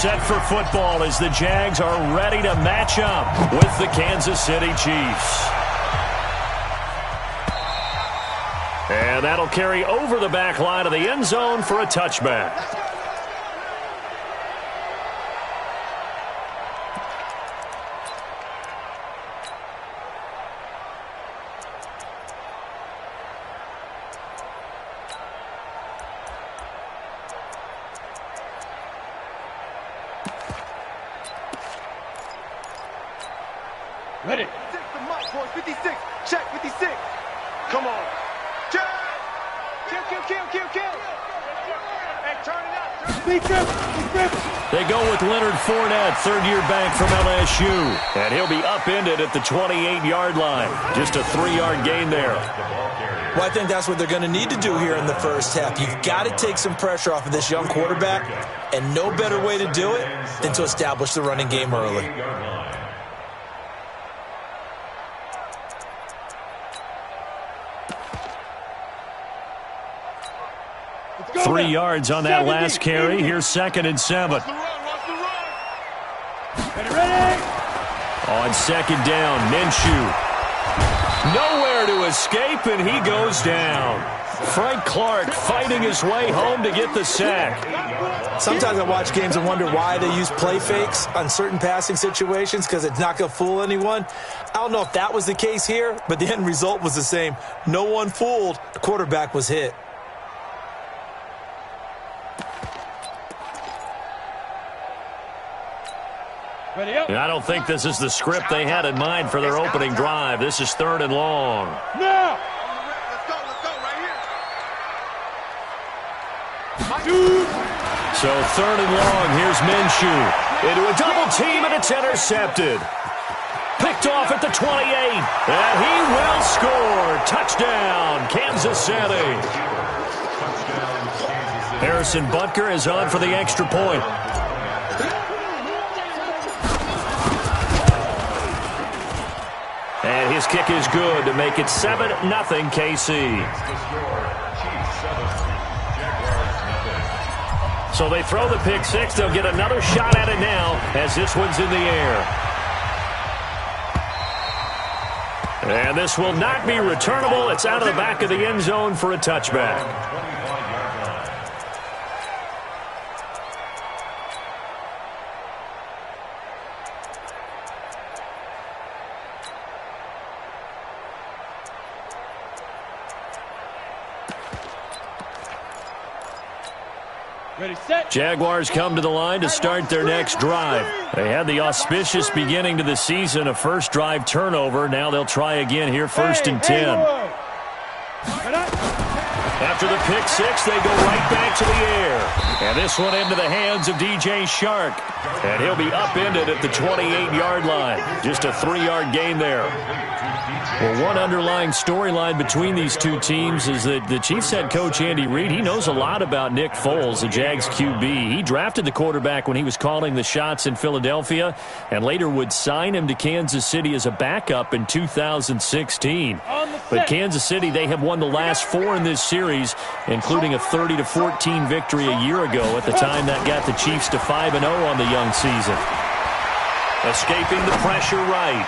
set for football as the Jags are ready to match up with the Kansas City Chiefs. And that'll carry over the back line of the end zone for a touchback. Ready. 6 to Mike, boys. 56. Check, 56. Come on. Check. Kill. Hey, turn it up. Big trip. They go with Leonard Fournette, third-year back from LSU. And he'll be upended at the 28-yard line. Just a 3-yard gain there. Well, I think that's what they're going to need to do here in the first half. You've got to take some pressure off of this young quarterback, and no better way to do it than to establish the running game early. 3 yards on that last carry. Here's 2nd and 7. On 2nd down, Minshew. Nowhere to escape, and he goes down. Frank Clark fighting his way home to get the sack. Sometimes I watch games and wonder why they use play fakes on certain passing situations, because it's not going to fool anyone. I don't know if that was the case here, but the end result was the same. No one fooled. The quarterback was hit. I don't think this is the script they had in mind for their opening drive. This is 3rd and long. Now! Let's go. So 3rd and long. Here's Minshew. Into a double team, and it's intercepted. Picked off at the 28. And he will score. Touchdown, Kansas City. Harrison Butker is on for the extra point. And his kick is good to make it 7-0 KC. So they throw the pick six. They'll get another shot at it now as this one's in the air. And this will not be returnable. It's out of the back of the end zone for a touchback. Ready, set. Jaguars come to the line to start their next drive. They had the auspicious beginning to the season, a first drive turnover. Now they'll try again here, 1st and 10. After the pick six, they go right back to the air. And this one into the hands of DJ Shark. And he'll be upended at the 28-yard line. Just a 3-yard gain there. Well, one underlying storyline between these two teams is that the Chiefs head coach Andy Reid, he knows a lot about Nick Foles, the Jags QB. He drafted the quarterback when he was calling the shots in Philadelphia and later would sign him to Kansas City as a backup in 2016. But Kansas City, they have won the last 4 in this series, including a 30-14 victory a year ago at the time that got the Chiefs to 5-0 on the young season. Escaping the pressure right.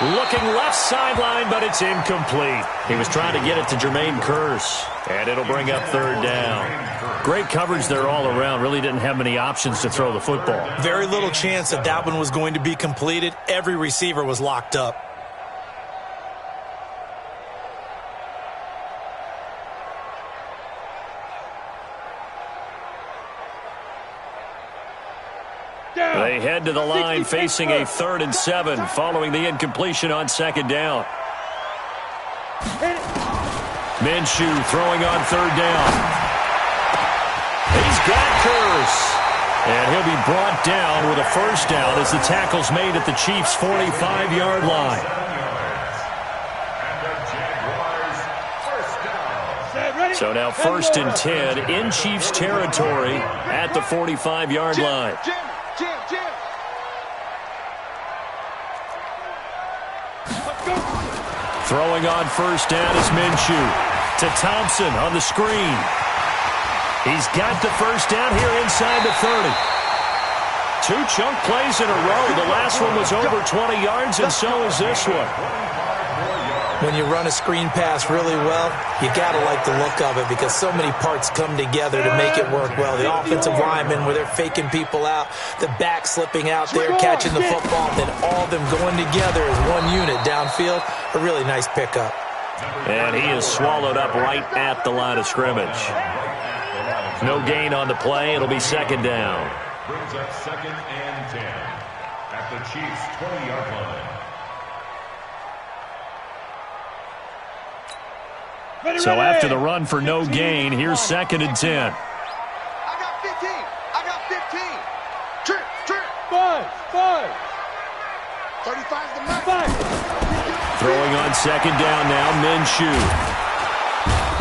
Looking left sideline, but it's incomplete. He was trying to get it to Jermaine Kearse, and it'll bring up 3rd down. Great coverage there all around. Really didn't have many options to throw the football. Very little chance that that one was going to be completed. Every receiver was locked up. They head to the line facing a 3rd and 7 following the incompletion on 2nd down. Minshew throwing on 3rd down. He's got Kearse. And he'll be brought down with a 1st down as the tackle's made at the Chiefs' 45-yard line. So now 1st and 10 in Chiefs territory at the 45-yard line. Throwing on 1st down is Minshew. To Thompson on the screen. He's got the 1st down here inside the 30. 2 chunk plays in a row. The last one was over 20 yards, and so is this one. When you run a screen pass really well, you got to like the look of it because so many parts come together to make it work well. The offensive linemen, where they're faking people out, the back slipping out there, catching the football, then all of them going together as one unit downfield. A really nice pickup. And he is swallowed up right at the line of scrimmage. No gain on the play. It'll be second down. Brings up 2nd and 10 at the Chiefs' 20-yard line. So after the run for no gain, here's 2nd and 10. I got 15. I got 15. Trip. 5. 35's the max. Throwing on 2nd down now, Minshew.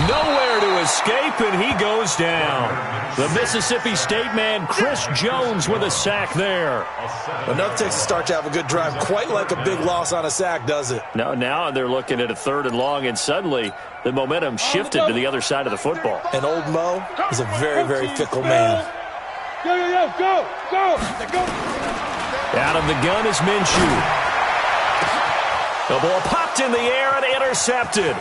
Nowhere to escape, and he goes down. The Mississippi State man, Chris Jones, with a sack there. Enough takes to start to have a good drive. Quite like a big loss on a sack, does it? Now they're looking at a 3rd and long, and suddenly the momentum shifted to the other side of the football. And old Mo is a very, very fickle man. Go. Out of the gun is Minshew. The ball popped in the air and intercepted.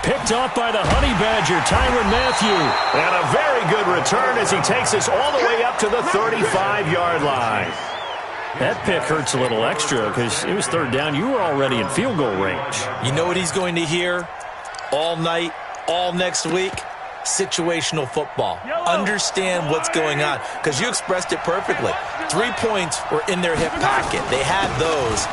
Picked off by the Honey Badger, Tyrann Mathieu. And a very good return as he takes us all the way up to the 35-yard line. That pick hurts a little extra because it was 3rd down. You were already in field goal range. You know what he's going to hear all night, all next week? Situational football. Understand what's going on because you expressed it perfectly. 3 points were in their hip pocket. They had those.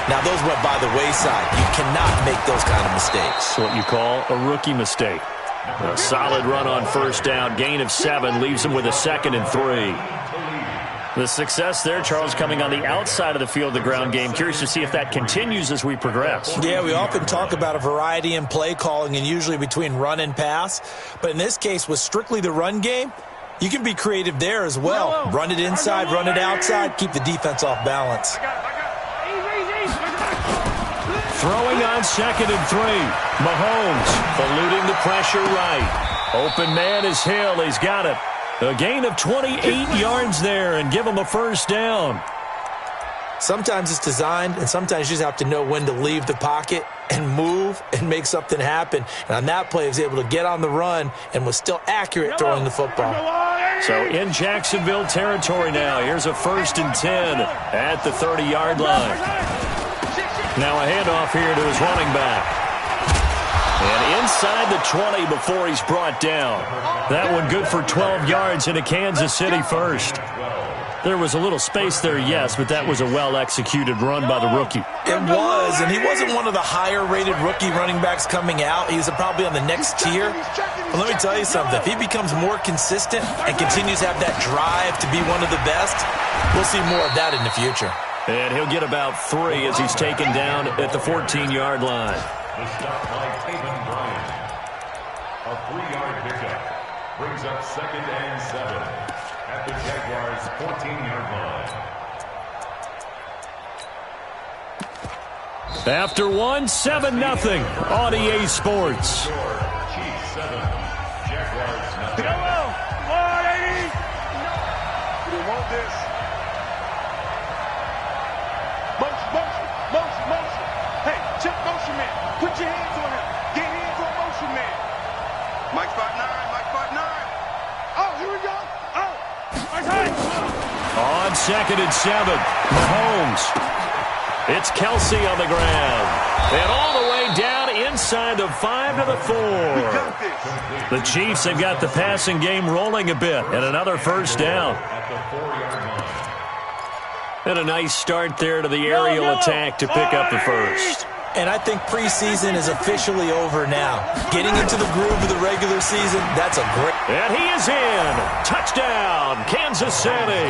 Now, those went by the wayside. You cannot make those kind of mistakes. It's what you call a rookie mistake. A solid run on 1st down. Gain of 7 leaves him with a 2nd and 3. The success there, Charles, coming on the outside of the field, the ground game. Curious to see if that continues as we progress. Yeah, we often talk about a variety in play calling and usually between run and pass. But in this case, with strictly the run game, you can be creative there as well. Run it inside, run it outside, keep the defense off balance. Throwing on 2nd and 3. Mahomes eluding the pressure right. Open man is Hill. He's got it. A gain of 28 yards there and give him a 1st down. Sometimes it's designed, and sometimes you just have to know when to leave the pocket and move and make something happen. And on that play, he was able to get on the run and was still accurate throwing the football. So in Jacksonville territory now. Here's a 1st and 10 at the 30-yard line. Now a handoff here to his running back. And inside the 20 before he's brought down. That one good for 12 yards into Kansas City first. There was a little space there, yes, but that was a well-executed run by the rookie. It was, and he wasn't one of the higher-rated rookie running backs coming out. He's probably on the next tier. But let me tell you something. If he becomes more consistent and continues to have that drive to be one of the best, we'll see more of that in the future. And he'll get about 3 as he's taken down at the 14-yard line. The stop by Taven Bryan. A 3-yard pickup. Brings up 2nd and 7 at the Jaguars' 14-yard line. After 7-0 on EA Sports. Chiefs 7, Jaguars 0. We want this. Motion. Hey, check motion man. Put your hands on him. Get hands on motion man. Mike spot 9. Oh, here we go. Oh, Mike high. On 2nd and 7, Mahomes. It's Kelsey on the ground. And all the way down inside the 5 to the 4. The Chiefs have got the passing game rolling a bit. And another 1st down. At the 4-yard line. And a nice start there to the aerial attack to pick up the 1st. And I think preseason is officially over now. Getting into the groove of the regular season, that's a great... And he is in. Touchdown, Kansas City.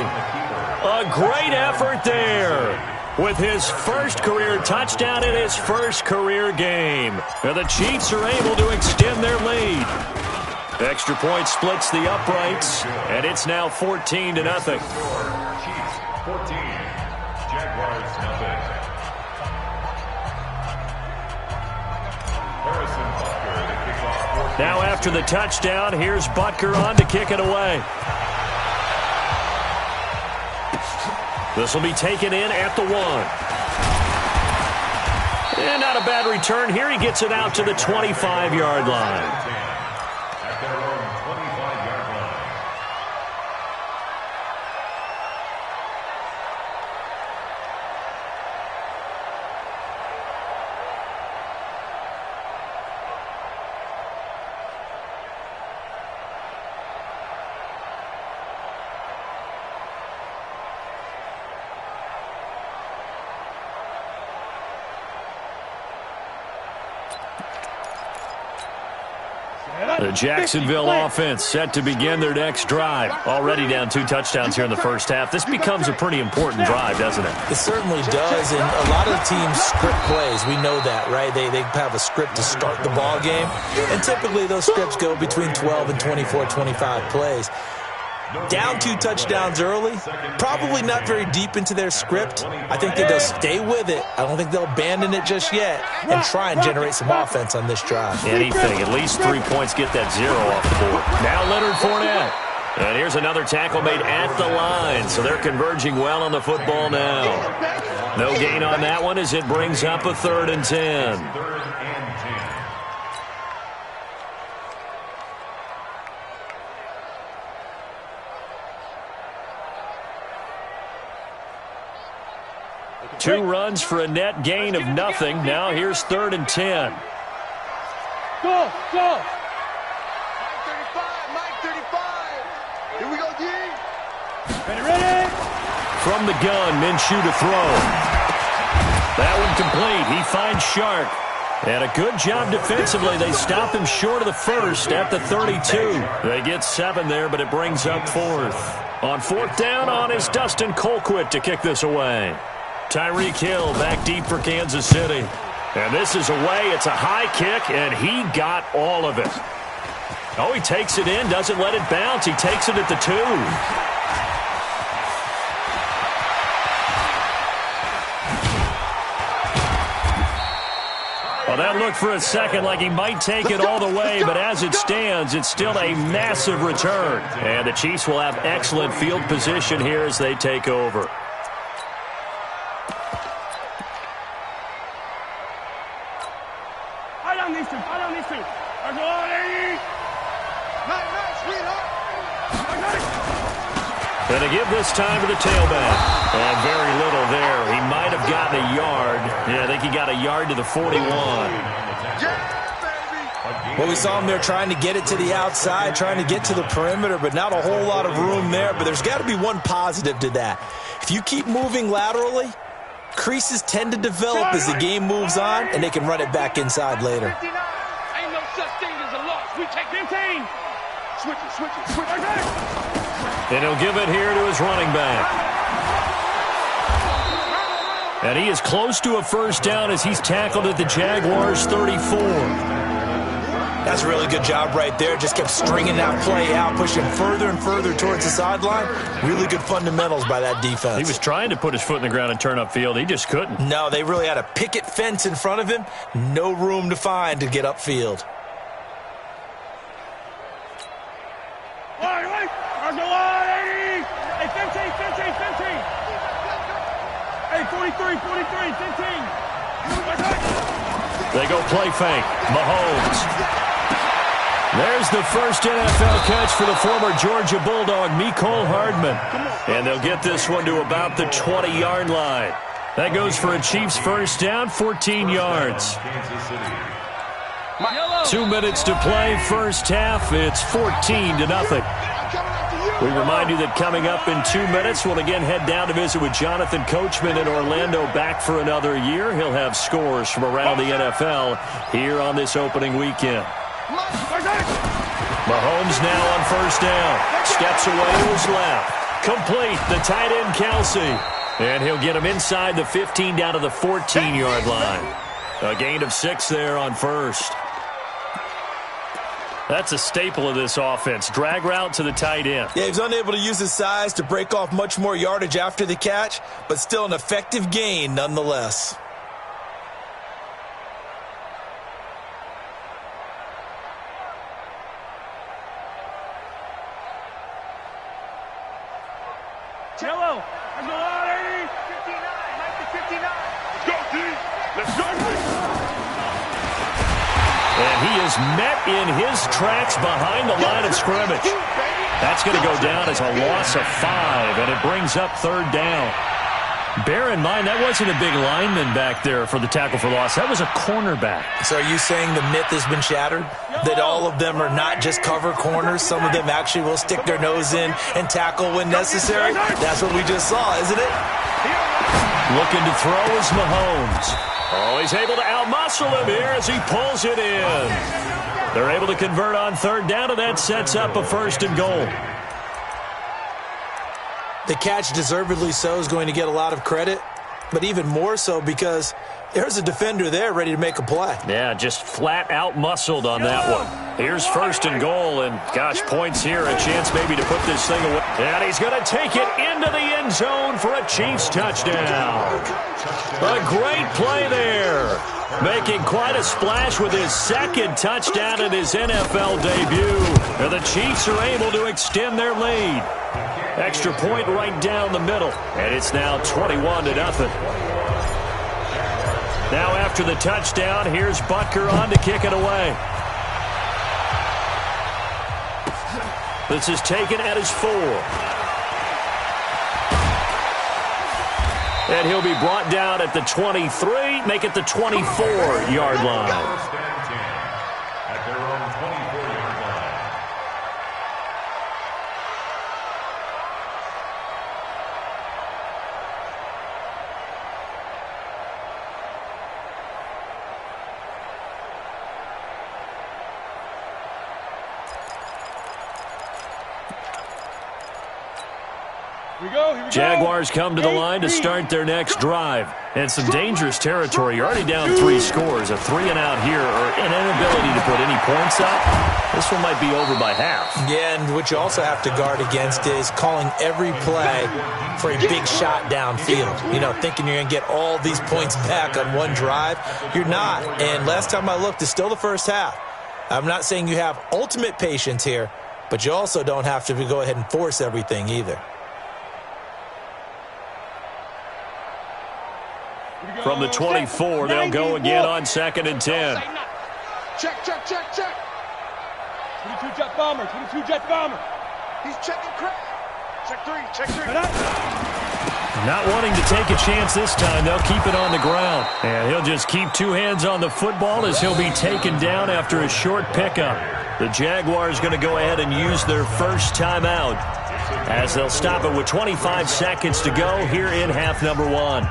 A great effort there with his first career touchdown in his first career game. And the Chiefs are able to extend their lead. Extra point splits the uprights, and it's now 14-0. Chiefs 14, Jaguars 0. Now after the touchdown, here's Butker on to kick it away. This will be taken in at the 1. And not a bad return here. He gets it out to the 25-yard line. At their own 25-yard line. The Jacksonville offense set to begin their next drive. Already down 2 touchdowns here in the first half. This becomes a pretty important drive, doesn't it? It certainly does, and a lot of teams script plays. We know that, right? They have a script to start the ball game, and typically those scripts go between 12 and 24, 25 plays. Down 2 touchdowns early, probably not very deep into their script. I think that they'll stay with it. I don't think they'll abandon it just yet and try and generate some offense on this drive. Anything, at least 3 points, get that 0 off the board. Now Leonard Fournette. And here's another tackle made at the line, so they're converging well on the football now. No gain on that one as it brings up a 3rd and 10. 3rd and 10. 2 runs for a net gain of nothing. Now here's 3rd and 10. Go, go. Mike 35. Here we go, D. Ready. From the gun, Minshew to throw. That one complete. He finds Shark. And a good job defensively. They stop him short of the first at the 32. They get 7 there, but it brings up 4th. On 4th down on is Dustin Colquitt to kick this away. Tyreek Hill back deep for Kansas City. And this is away. It's a high kick, and he got all of it. Oh, he takes it in, doesn't let it bounce. He takes it at the 2. Well, that looked for a second like he might take it all the way, but as it stands, it's still a massive return. And the Chiefs will have excellent field position here as they take over. Going to give this time to the tailback. And very little there. He might have gotten a yard. Yeah, I think he got a yard to the 41. Well, we saw him there trying to get it to the outside, trying to get to the perimeter, but not a whole lot of room there. But there's got to be one positive to that. If you keep moving laterally, creases tend to develop as the game moves on, and they can run it back inside later. Ain't no such thing as a loss. We take 15. Switch it. And he'll give it here to his running back. And he is close to a first down as he's tackled at the Jaguars 34. That's a really good job right there. Just kept stringing that play out, pushing further and further towards the sideline. Really good fundamentals by that defense. He was trying to put his foot in the ground and turn upfield. He just couldn't. No, they really had a picket fence in front of him. No room to find to get upfield. Hey, 15. Hey, 43, 15. They go play fake. Mahomes. There's the first NFL catch for the former Georgia Bulldog, Mecole Hardman. And they'll get this one to about the 20-yard line. That goes for a Chiefs first down, 14 yards. 2 minutes to play, first half. It's 14-0. We remind you that coming up in 2 minutes, we'll again head down to visit with Jonathan Coachman in Orlando, back for another year. He'll have scores from around the NFL here on this opening weekend. Mahomes now on first down. Steps away to his left. Complete, the tight end Kelsey. And he'll get him inside the 15 down to the 14-yard line. A gain of 6 there on first. That's a staple of this offense. Drag route to the tight end. Yeah, he was unable to use his size to break off much more yardage after the catch, but still an effective gain nonetheless. Jello! yellow. Let's go on, 80. 59, 59. Let's go, D. Let's go. And he is met in his tracks behind the line of scrimmage. That's going to go down as a loss of 5, and it brings up third down. Bear in mind, that wasn't a big lineman back there for the tackle for loss. That was a cornerback. So are you saying the myth has been shattered? That all of them are not just cover corners? Some of them actually will stick their nose in and tackle when necessary? That's what we just saw, isn't it? Looking to throw is Mahomes. Oh, he's able to outmuscle him here as he pulls it in. They're able to convert on third down, and that sets up a 1st and goal. The catch, deservedly so, is going to get a lot of credit, but even more so because there's a defender there ready to make a play. Yeah, just flat out muscled on that one. Here's 1st and goal, and gosh, points here, a chance maybe to put this thing away. And he's going to take it into the end zone for a Chiefs touchdown. A great play there. Making quite a splash with his 2nd touchdown in his NFL debut. And the Chiefs are able to extend their lead. Extra point right down the middle. And it's now 21-0. Now after the touchdown, here's Butker on to kick it away. This is taken at his 4. And he'll be brought down at the 23, make it the 24-yard line. At their own 24-yard line. Here we go. Jaguars come to the line to start their next drive. And some dangerous territory. You're already down 3 scores. A 3 and out here, or an inability to put any points up. This one might be over by half. Yeah, and what you also have to guard against is calling every play for a big shot downfield. You know, thinking you're going to get all these points back on one drive. You're not. And last time I looked, it's still the first half. I'm not saying you have ultimate patience here, but you also don't have to go ahead and force everything either. From the 24, they'll go again on 2nd and 10. Check. 22 jet bomber. He's checking crack. Check 3. Not wanting to take a chance this time, they'll keep it on the ground. And he'll just keep 2 hands on the football as he'll be taken down after a short pickup. The Jaguars going to go ahead and use their first timeout as they'll stop it with 25 seconds to go here in half number 1.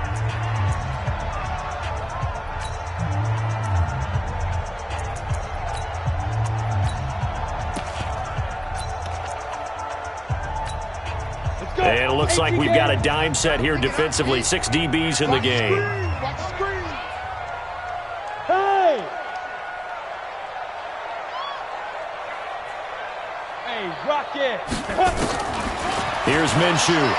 And it looks like we've got a dime set here defensively. 6 DBs in the game. Hey, Rocket. Here's Minshew.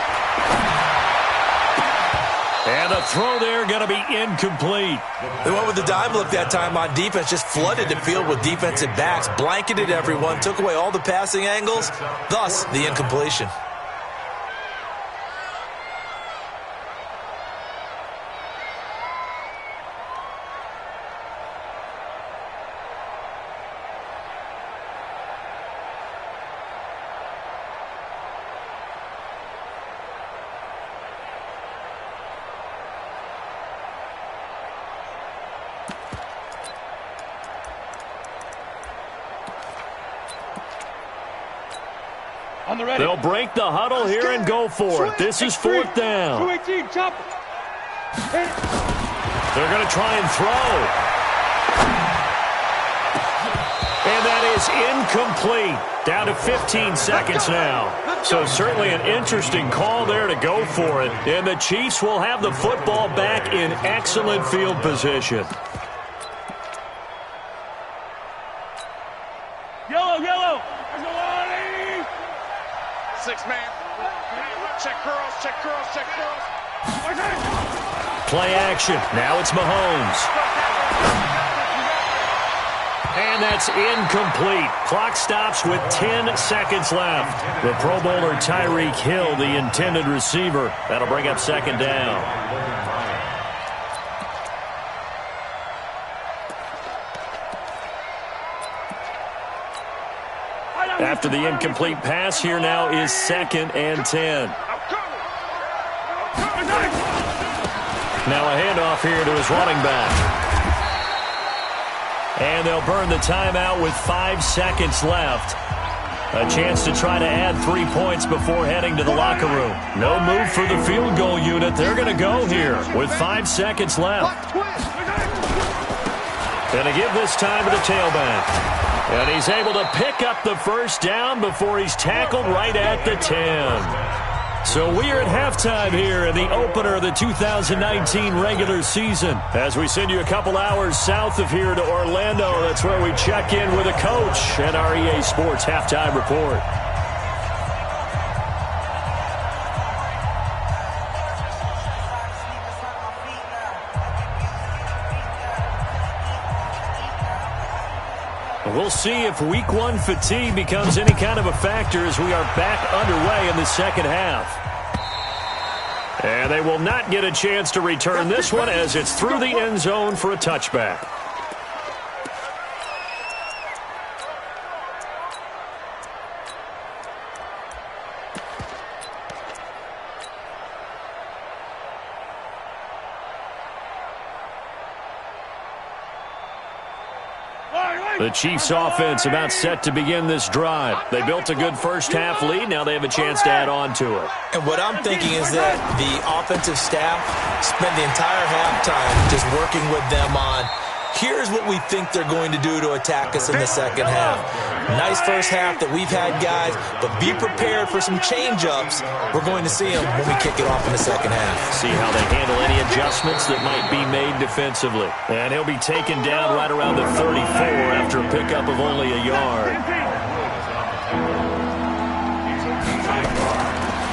And the throw there going to be incomplete. They went with the dime look that time on defense, just flooded the field with defensive backs, blanketed everyone, took away all the passing angles, thus the incompletion. They'll break the huddle here and go for it. This is 4th down. 218, chop. They're going to try and throw. And that is incomplete. Down to 15 seconds now. So certainly an interesting call there to go for it. And the Chiefs will have the football back in excellent field position. Yellow. 6-man. Check curls. Play action. Now it's Mahomes. And that's incomplete. Clock stops with 10 seconds left. The Pro Bowler Tyreek Hill, the intended receiver. That'll bring up second down. After the incomplete pass, here now is 2nd and 10. Now a handoff here to his running back. And they'll burn the timeout with 5 seconds left. A chance to try to add 3 points before heading to the locker room. No move for the field goal unit. They're going to go here with 5 seconds left. Going to give this time to the tailback. And he's able to pick up the first down before he's tackled right at the 10. So we are at halftime here in the opener of the 2019 regular season. As we send you a couple hours south of here to Orlando, that's where we check in with a coach and our EA Sports Halftime Report. We'll see if Week 1 fatigue becomes any kind of a factor as we are back underway in the second half. And they will not get a chance to return this one as it's through the end zone for a touchback. The Chiefs offense about set to begin this drive. They built a good first half lead. Now they have a chance to add on to it. And what I'm thinking is that the offensive staff spent the entire halftime just working with them on, here's what we think they're going to do to attack us in the second half. Nice first half that we've had, guys, but be prepared for some change-ups. We're going to see them when we kick it off in the second half. See how they handle any adjustments that might be made defensively. And he'll be taken down right around the 34 after a pickup of only a yard.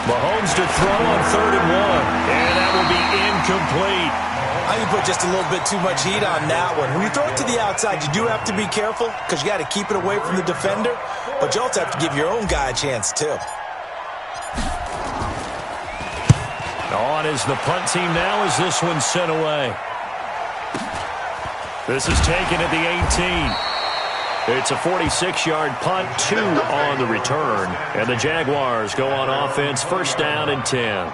Mahomes to throw on 3rd and 1. And that will be incomplete. I think you put just a little bit too much heat on that one. When you throw it to the outside, you do have to be careful because you got to keep it away from the defender, but you also have to give your own guy a chance too. On is the punt team now as this one's sent away. This is taken at the 18. It's a 46-yard punt, 2 on the return, and the Jaguars go on offense, 1st down and 10.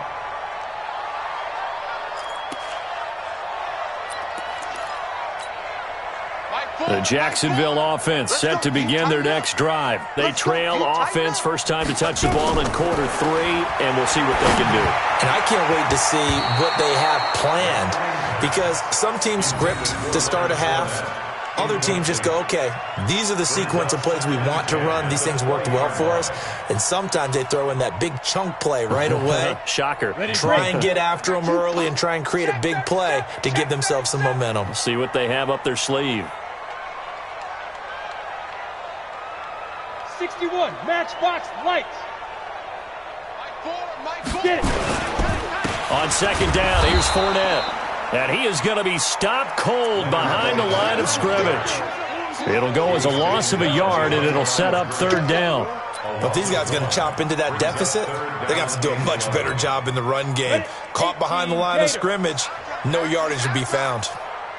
The Jacksonville offense set to begin their next drive. They trail offense, first time to touch the ball in quarter 3, and we'll see what they can do. And I can't wait to see what they have planned because some teams script to start a half. Other teams just go, okay, these are the sequence of plays we want to run. These things worked well for us. And sometimes they throw in that big chunk play right away. Shocker. Try and get after them early and try and create a big play to give themselves some momentum. See what they have up their sleeve. 61, matchbox lights. Get it. On 2nd down, here's Fournette. And he is going to be stopped cold behind the line of scrimmage. It'll go as a loss of a yard, and it'll set up 3rd down. But these guys are going to chop into that deficit. They're going to have to do a much better job in the run game. Caught behind the line of scrimmage, no yardage to be found.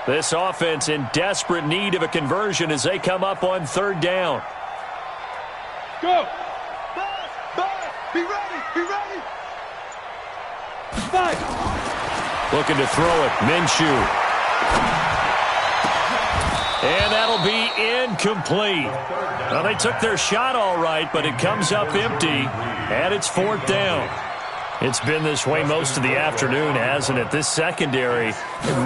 This offense in desperate need of a conversion as they come up on 3rd down. Go! Be ready! Be ready! 5! Looking to throw it. Minshew. And that'll be incomplete. Well, they took their shot all right, but it comes up empty, and it's 4th down. It's been this way most of the afternoon, hasn't it? This secondary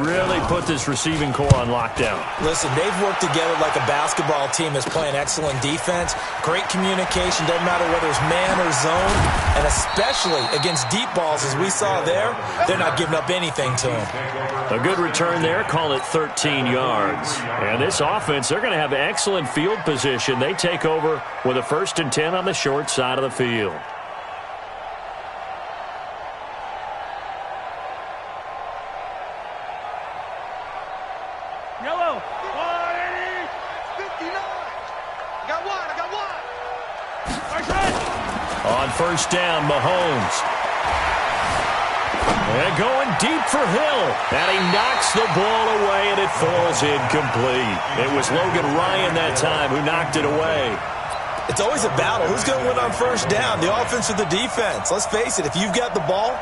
really put this receiving core on lockdown. Listen, they've worked together like a basketball team that's playing excellent defense. Great communication, doesn't matter whether it's man or zone. And especially against deep balls, as we saw there, they're not giving up anything to them. A good return there, call it 13 yards. And this offense, they're going to have excellent field position. They take over with a 1st and 10 on the short side of the field. Yellow. 180. 59. On first down, Mahomes. And going deep for Hill. And he knocks the ball away, and it falls incomplete. It was Logan Ryan that time who knocked it away. It's always a battle. Who's going to win on first down, the offense or the defense? Let's face it, if you've got the ball,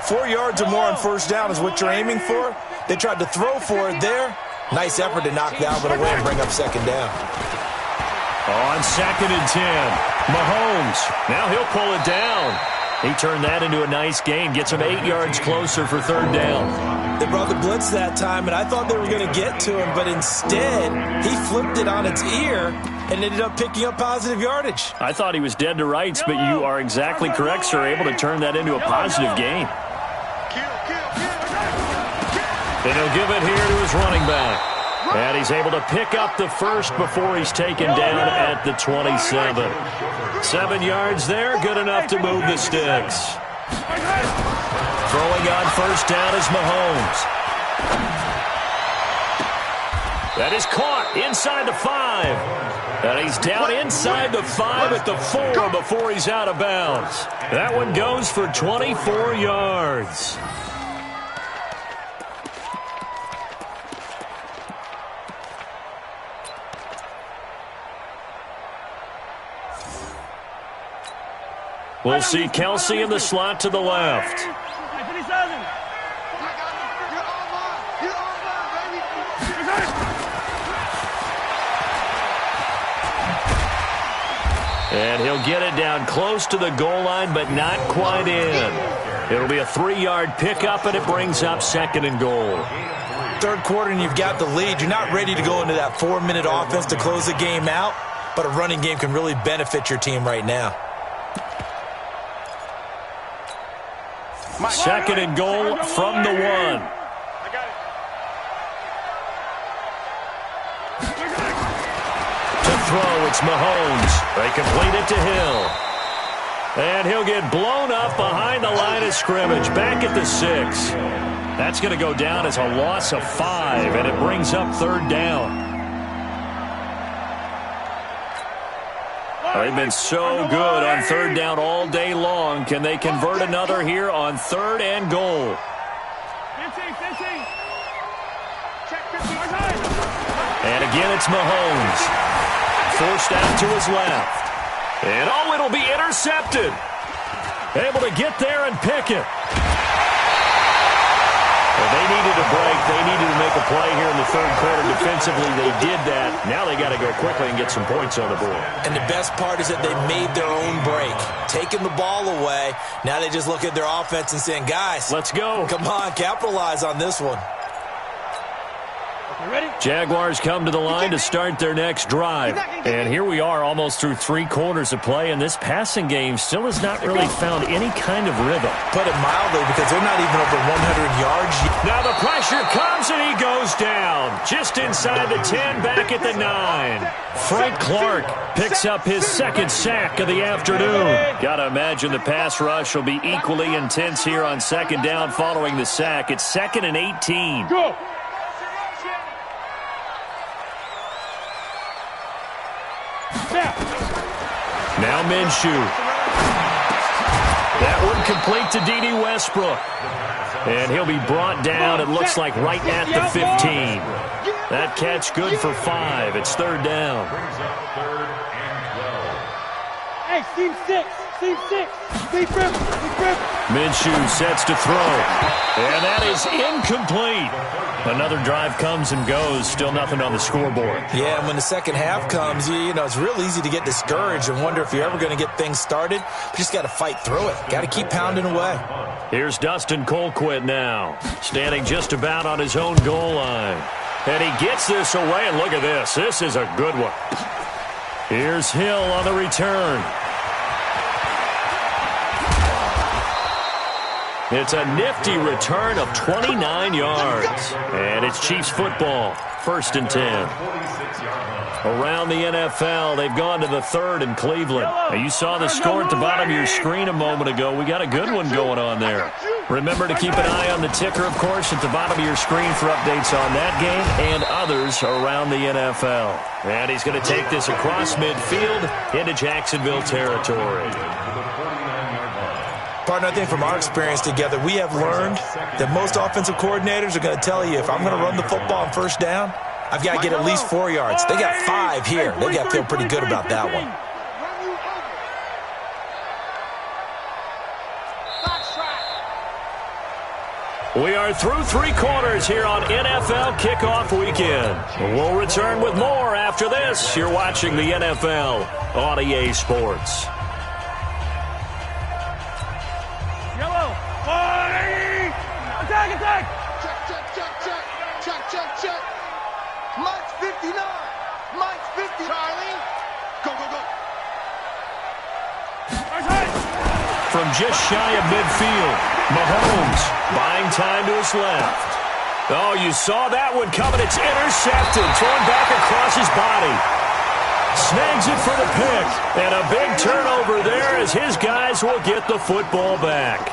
4 yards or more on first down is what you're aiming for. They tried to throw for it there. Nice effort to knock that one away and bring up second down. On 2nd and 10, Mahomes. Now he'll pull it down. He turned that into a nice gain. Gets him 8 yards closer for third down. They brought the blitz that time, and I thought they were going to get to him, but instead he flipped it on its ear and ended up picking up positive yardage. I thought he was dead to rights, but you are exactly correct, sir. Able to turn that into a positive gain. And he'll give it here to his running back. And he's able to pick up the first before he's taken down at the 27. 7 yards there, good enough to move the sticks. Throwing on first down is Mahomes. That is caught inside the 5. And he's down inside the 5 at the 4 before he's out of bounds. That one goes for 24 yards. We'll see Kelsey in the slot to the left. And he'll get it down close to the goal line, but not quite in. It'll be a 3-yard pickup, and it brings up 2nd and goal. Third quarter, and you've got the lead. You're not ready to go into that 4-minute offense to close the game out, but a running game can really benefit your team right now. 2nd and goal from the 1. To throw, it's Mahomes. They complete it to Hill. And he'll get blown up behind the line of scrimmage, back at the 6. That's going to go down as a loss of 5, and it brings up third down. They've been so good on third down all day long. Can they convert another here on 3rd and goal? And again, it's Mahomes. Forced out to his left. And it'll be intercepted. Able to get there and pick it. Well, they needed a break. They needed to make a play here in the third quarter. Defensively, they did that. Now they got to go quickly and get some points on the board. And the best part is that they made their own break. Taking the ball away. Now they just look at their offense and saying, guys, let's go. Come on, capitalize on this one. Jaguars come to the line to start their next drive. And here we are almost through 3 quarters of play, and this passing game still has not really found any kind of rhythm. Put it mildly, because they're not even over 100 yards yet. Now the pressure comes, and he goes down. Just inside the 10, back at the 9. Frank Clark picks up his 2nd sack of the afternoon. Got to imagine the pass rush will be equally intense here on 2nd down following the sack. It's 2nd and 18. Go. Now Minshew. That one complete to D.D. Westbrook. And he'll be brought down, it looks like, right at the 15. That catch good for 5. It's 3rd down. Hey, team 6. Team 6. Deep rip. Minshew sets to throw. And that is incomplete. Another drive comes and goes. Still nothing on the scoreboard. Yeah, and when the second half comes, you know, it's real easy to get discouraged and wonder if you're ever going to get things started. You just got to fight through it. Got to keep pounding away. Here's Dustin Colquitt now, standing just about on his own goal line. And he gets this away, and look at this. This is a good one. Here's Hill on the return. It's a nifty return of 29 yards. And it's Chiefs football, 1st and 10. Around the NFL, they've gone to the 3rd in Cleveland. Now, you saw the score at the bottom of your screen a moment ago. We got a good one going on there. Remember to keep an eye on the ticker, of course, at the bottom of your screen for updates on that game and others around the NFL. And he's going to take this across midfield into Jacksonville territory. Partner, I think from our experience together, we have learned that most offensive coordinators are going to tell you, if I'm going to run the football on first down, I've got to get at least 4 yards. They got 5 here. They got to feel pretty good about that one. We are through 3 quarters here on NFL Kickoff Weekend. We'll return with more after this. You're watching the NFL on EA Sports. Yellow. Attack, attack. Check. Mike's 59. Mike's 50. Charlie. Go. From just shy of midfield, Mahomes buying time to his left. Oh, you saw that one coming. It's intercepted, thrown back across his body. Snags it for the pick. And a big turnover there as his guys will get the football back.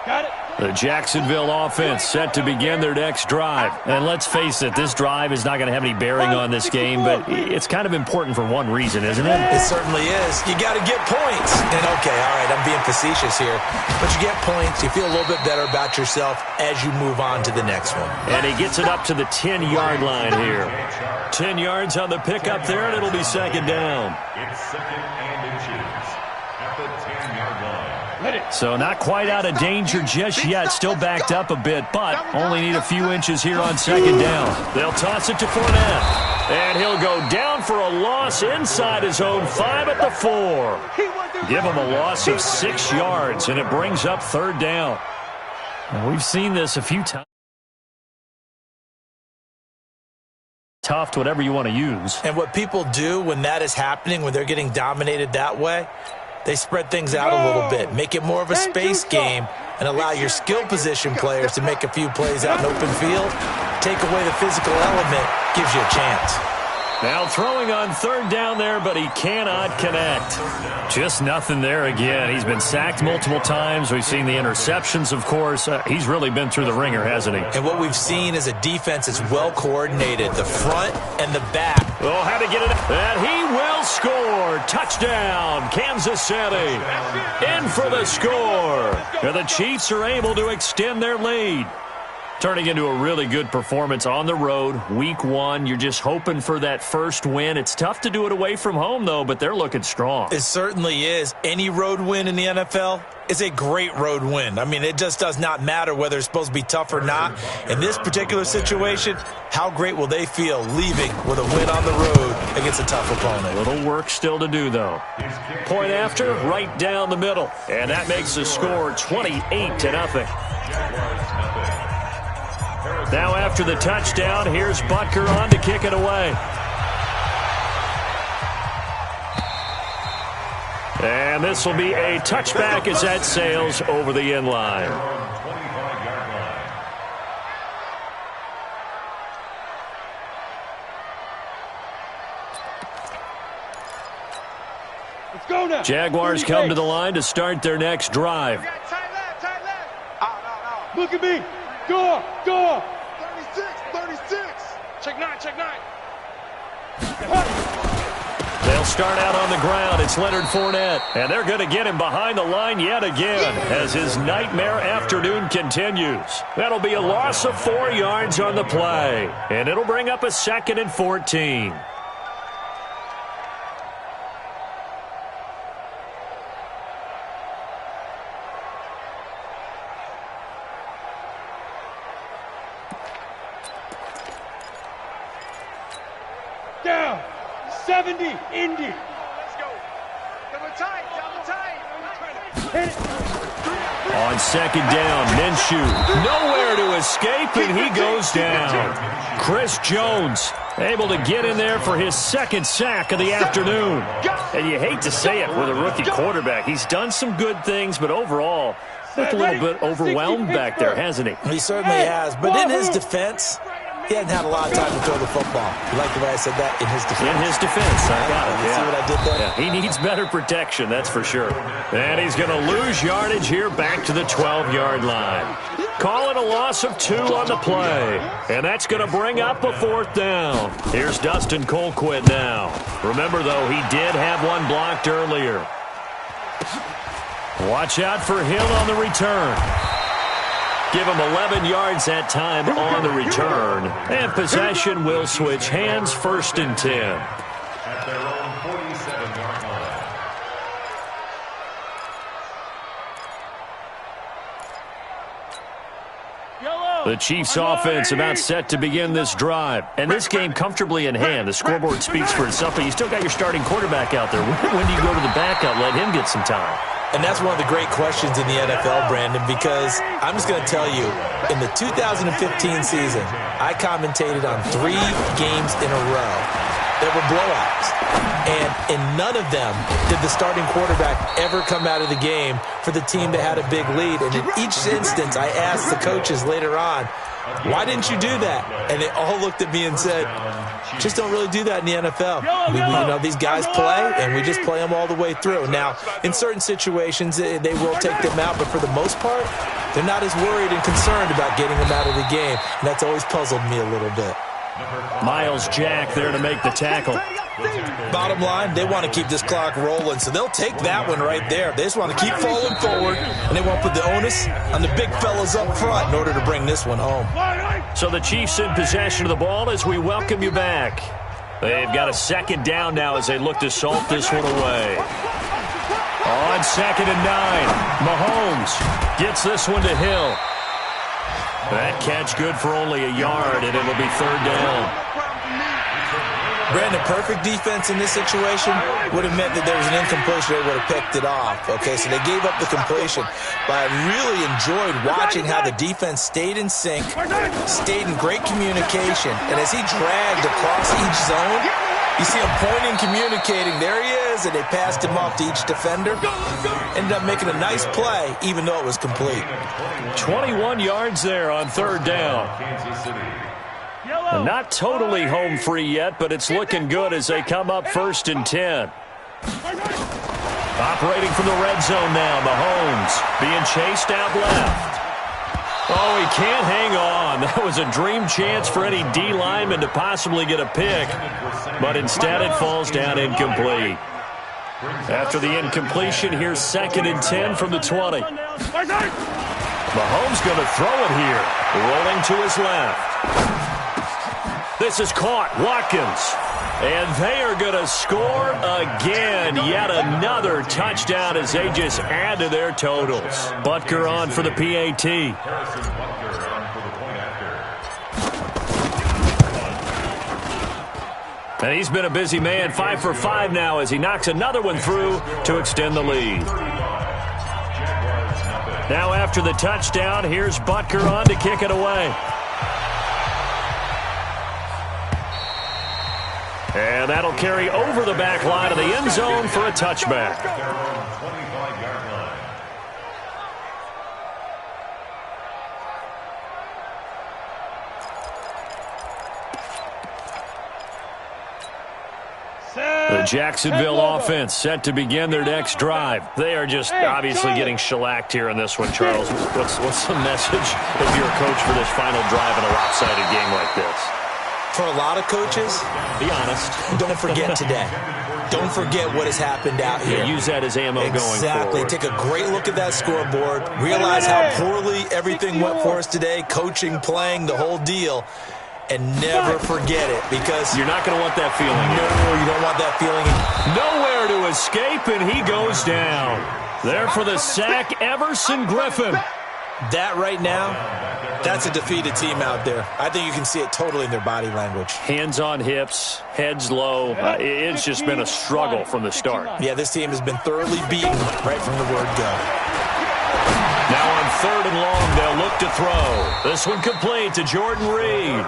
Got it. The Jacksonville offense set to begin their next drive. And let's face it, this drive is not going to have any bearing on this game, but it's kind of important for one reason, isn't it? It certainly is. You got to get points. And, okay, all right, I'm being facetious here. But you get points, you feel a little bit better about yourself as you move on to the next one. And he gets it up to the 10-yard line here. 10 yards on the pickup there, and it'll be second down. It's second and inches at the 10-yard line. So not quite out of danger just yet. Still backed up a bit, but only need a few inches here on second down. They'll toss it to Fournette. And he'll go down for a loss inside his own 5 at the 4. Give him a loss of 6 yards, and it brings up third down. And we've seen this a few times. Tough, whatever you want to use. And what people do when that is happening, when they're getting dominated that way, they spread things out a little bit, make it more of a space game, and allow your skill position players to make a few plays out in open field. Take away the physical element, gives you a chance. Now throwing on third down there, but he cannot connect. Just nothing there again. He's been sacked multiple times. We've seen the interceptions, of course. He's really been through the ringer, hasn't he? And what we've seen is a defense that's well coordinated, the front and the back. Oh, how to get it. And he will score. Touchdown, Kansas City. In for the score. And the Chiefs are able to extend their lead. Turning into a really good performance on the road, week 1. You're just hoping for that first win. It's tough to do it away from home, though, but they're looking strong. It certainly is. Any road win in the NFL is a great road win. I mean, it just does not matter whether it's supposed to be tough or not. In this particular situation, how great will they feel leaving with a win on the road against a tough opponent? A little work still to do, though. Point after, right down the middle. And that makes the score 28-0. Now after the touchdown, here's Butker on to kick it away. And this will be a touchback as that sails over the end line. Let's go now. Jaguars come to the line to start their next drive. Tight left. Look at me. Go. 36. Check nine. They'll start out on the ground. It's Leonard Fournette. And they're going to get him behind the line yet again as his nightmare afternoon continues. That'll be a loss of 4 yards on the play. And it'll bring up a 2nd and 14. Down. 70. Indy. Let's go. Double tight. Hit it. On second down, Minshew nowhere to escape, and he goes down. Chris Jones able to get in there for his 2nd sack of the afternoon. And you hate to say it with a rookie quarterback. He's done some good things, but overall, looked a little bit overwhelmed back there, hasn't he? He certainly has. But in his defense, he hadn't had a lot of time to throw the football. You like the way I said that? In his defense. In his defense. I got it. You see what I did there? Yeah, he needs better protection, that's for sure. And he's going to lose yardage here back to the 12-yard line. Call it a loss of 2 on the play. And that's going to bring up a 4th down. Here's Dustin Colquitt now. Remember, though, he did have one blocked earlier. Watch out for Hill on the return. Give him 11 yards that time on the return. And possession will switch hands, 1st and 10. At their own 47-yard line. The Chiefs offense about set to begin this drive. And this game comfortably in hand. The scoreboard speaks for itself, but you still got your starting quarterback out there. When do you go to the backup, let him get some time? And that's one of the great questions in the NFL, Brandon, because I'm just going to tell you, in the 2015 season, I commentated on 3 games in a row that were blowouts. And in none of them did the starting quarterback ever come out of the game for the team that had a big lead. And in each instance, I asked the coaches later on, why didn't you do that? And they all looked at me and said, just don't really do that in the NFL. These guys play, and we just play them all the way through. Now, in certain situations, they will take them out, but for the most part, they're not as worried and concerned about getting them out of the game. And that's always puzzled me a little bit. Miles Jack there to make the tackle. Bottom line, they want to keep this clock rolling, so they'll take that one right there. They just want to keep falling forward, and they want to put the onus on the big fellas up front in order to bring this one home. So the Chiefs in possession of the ball as we welcome you back. They've got a 2nd down now as they look to salt this one away. On 2nd and 9, Mahomes gets this one to Hill. That catch good for only a yard, and it'll be 3rd down. Brandon, perfect defense in this situation would have meant that there was an incompletion. They would have picked it off. Okay, so they gave up the completion. But I really enjoyed watching how the defense stayed in sync, stayed in great communication. And as he dragged across each zone, you see him pointing, communicating. There he is, and they passed him off to each defender. Ended up making a nice play, even though it was complete. 21 yards there on 3rd down. Not totally home free yet, but it's looking good as they come up 1st and 10. Operating from the red zone now, Mahomes being chased out left. Oh, he can't hang on. That was a dream chance for any D lineman to possibly get a pick, but instead it falls down incomplete. After the incompletion, here's 2nd and 10 from the 20. Mahomes going to throw it here, rolling to his left. This is caught, Watkins. And they are going to score again. Yet another touchdown as they just add to their totals. Butker on for the PAT. And he's been a busy man, 5 for 5 now as he knocks another one through to extend the lead. Now after the touchdown, here's Butker on to kick it away. And that'll carry over the back line of the end zone for a touchback. The Jacksonville offense set to begin their next drive. They are just obviously getting shellacked here in this one, Charles. What's the message if you're a coach for this final drive in a lopsided game like this? For a lot of coaches, be honest, don't forget today. Don't forget what has happened out here. Yeah, use that as ammo going forward. Exactly. Take a great look at that scoreboard. Realize how poorly everything went for us today. Coaching, playing, the whole deal. And never forget it, because you're not going to want that feeling. No, you don't want that feeling. Nowhere to escape, and he goes down. There for the sack, Everson Griffin. That right now, that's a defeated team out there. I think you can see it totally in their body language. Hands on hips, heads low. It's just been a struggle from the start. Yeah, this team has been thoroughly beaten right from the word go. Now on 3rd and long, they'll look to throw. This one complete to Jordan Reed.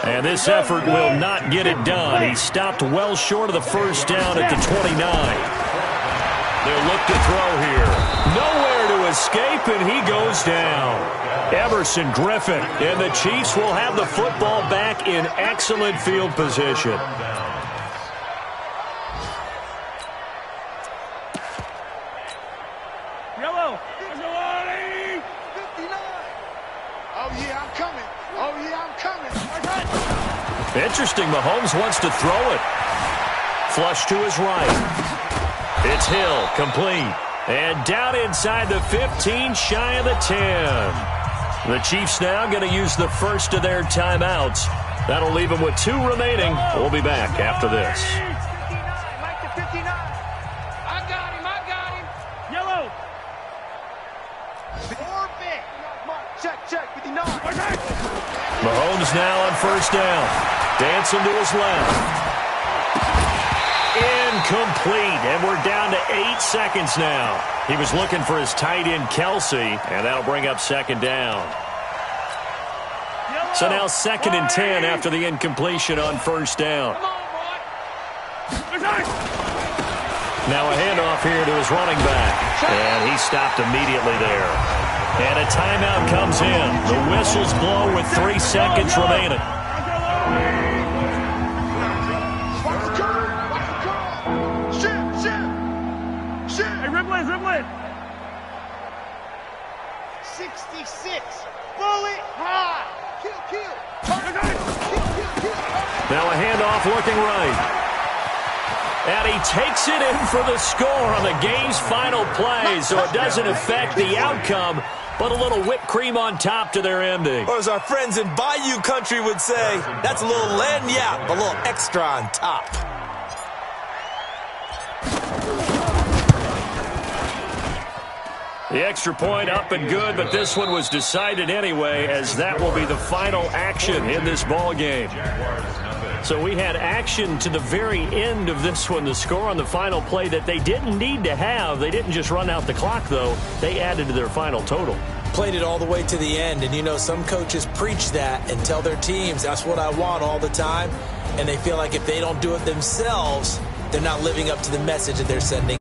And this effort will not get it done. He stopped well short of the 1st down at the 29. They'll look to throw here. Nowhere to escape, and he goes down. Emerson Griffin, and the Chiefs will have the football back in excellent field position. Yellow. 59. Oh, yeah, I'm coming. Oh, yeah, I'm coming. Interesting, Mahomes wants to throw it. Flush to his right. It's Hill, complete. And down inside the 15, shy of the 10. The Chiefs now going to use the first of their timeouts. That'll leave them with 2 remaining. We'll be back after this. 59, Mike to 59. I got him. Yellow. Orbit. Check, 59. Mahomes now on first down. Dancing to his left. Incomplete, and we're down to 8 seconds now. He was looking for his tight end, Kelsey, and that'll bring up second down. So now 2nd and 10 after the incompletion on first down. Now a handoff here to his running back, and he stopped immediately there. And a timeout comes in. The whistles blow with 3 seconds remaining. Riblet. 66. Bullet high. Kill. Now a handoff looking right. And he takes it in for the score on the game's final play, so it doesn't affect the outcome, but a little whipped cream on top to their ending. Or as our friends in Bayou Country would say, that's a little lagniappe, a little extra on top. The extra point up and good, but this one was decided anyway, as that will be the final action in this ball game. So we had action to the very end of this one, the score on the final play that they didn't need to have. They didn't just run out the clock, though. They added to their final total. Played it all the way to the end, and you know some coaches preach that and tell their teams that's what I want all the time, and they feel like if they don't do it themselves, they're not living up to the message that they're sending